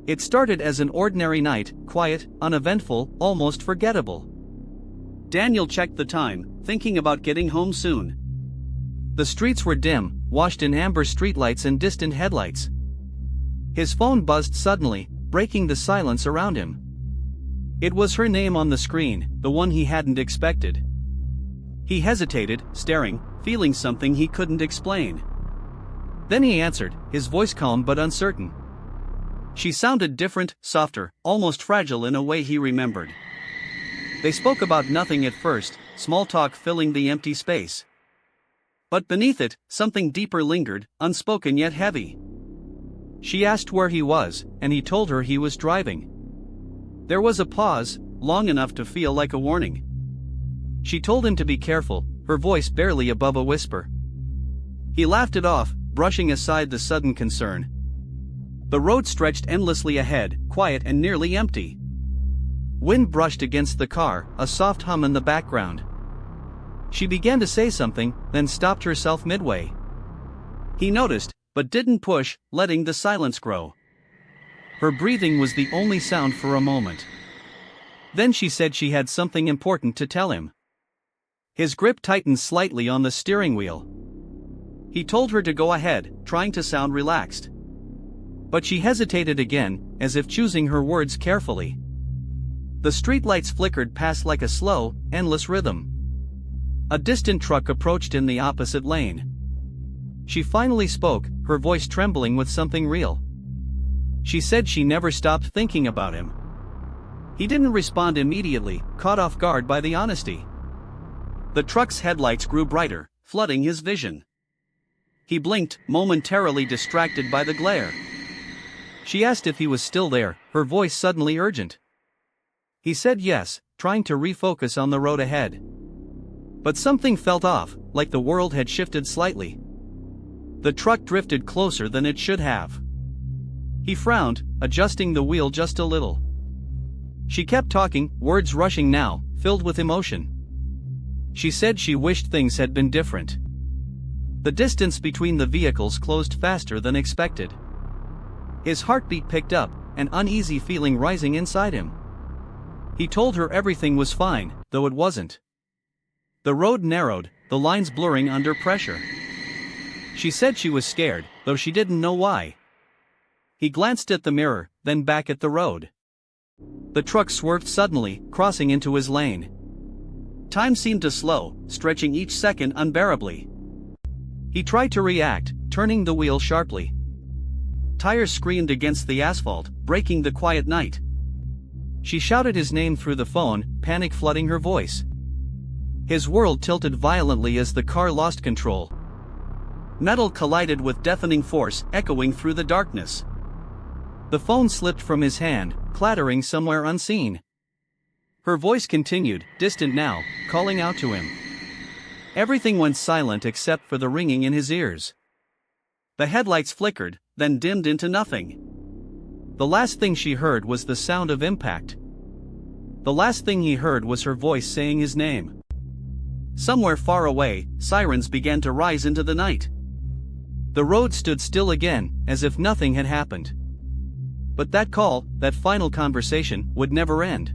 It started as an ordinary night, quiet, uneventful, almost forgettable. Daniel checked the time, thinking about getting home soon. The streets were dim, washed in amber streetlights and distant headlights. His phone buzzed suddenly, breaking the silence around him. It was her name on the screen, the one he hadn't expected. He hesitated, staring, feeling something he couldn't explain. Then he answered, his voice calm but uncertain. She sounded different, softer, almost fragile in a way he remembered. They spoke about nothing at first, small talk filling the empty space. But beneath it, something deeper lingered, unspoken yet heavy. She asked where he was, and he told her he was driving. There was a pause, long enough to feel like a warning. She told him to be careful, her voice barely above a whisper. He laughed it off, brushing aside the sudden concern. The road stretched endlessly ahead, quiet and nearly empty. Wind brushed against the car, a soft hum in the background. She began to say something, then stopped herself midway. He noticed, but didn't push, letting the silence grow. Her breathing was the only sound for a moment. Then she said she had something important to tell him. His grip tightened slightly on the steering wheel. He told her to go ahead, trying to sound relaxed. But she hesitated again, as if choosing her words carefully. The streetlights flickered past like a slow, endless rhythm. A distant truck approached in the opposite lane. She finally spoke, her voice trembling with something real. She said she never stopped thinking about him. He didn't respond immediately, caught off guard by the honesty. The truck's headlights grew brighter, flooding his vision. He blinked, momentarily distracted by the glare. She asked if he was still there, her voice suddenly urgent. He said yes, trying to refocus on the road ahead. But something felt off, like the world had shifted slightly. The truck drifted closer than it should have. He frowned, adjusting the wheel just a little. She kept talking, words rushing now, filled with emotion. She said she wished things had been different. The distance between the vehicles closed faster than expected. His heartbeat picked up, an uneasy feeling rising inside him. He told her everything was fine, though it wasn't. The road narrowed, the lines blurring under pressure. She said she was scared, though she didn't know why. He glanced at the mirror, then back at the road. The truck swerved suddenly, crossing into his lane. Time seemed to slow, stretching each second unbearably. He tried to react, turning the wheel sharply. Tires screamed against the asphalt, breaking the quiet night. She shouted his name through the phone, panic flooding her voice. His world tilted violently as the car lost control. Metal collided with deafening force, echoing through the darkness. The phone slipped from his hand, clattering somewhere unseen. Her voice continued, distant now, calling out to him. Everything went silent except for the ringing in his ears. The headlights flickered, then dimmed into nothing. The last thing she heard was the sound of impact. The last thing he heard was her voice saying his name. Somewhere far away, sirens began to rise into the night. The road stood still again, as if nothing had happened. But that call, that final conversation, would never end.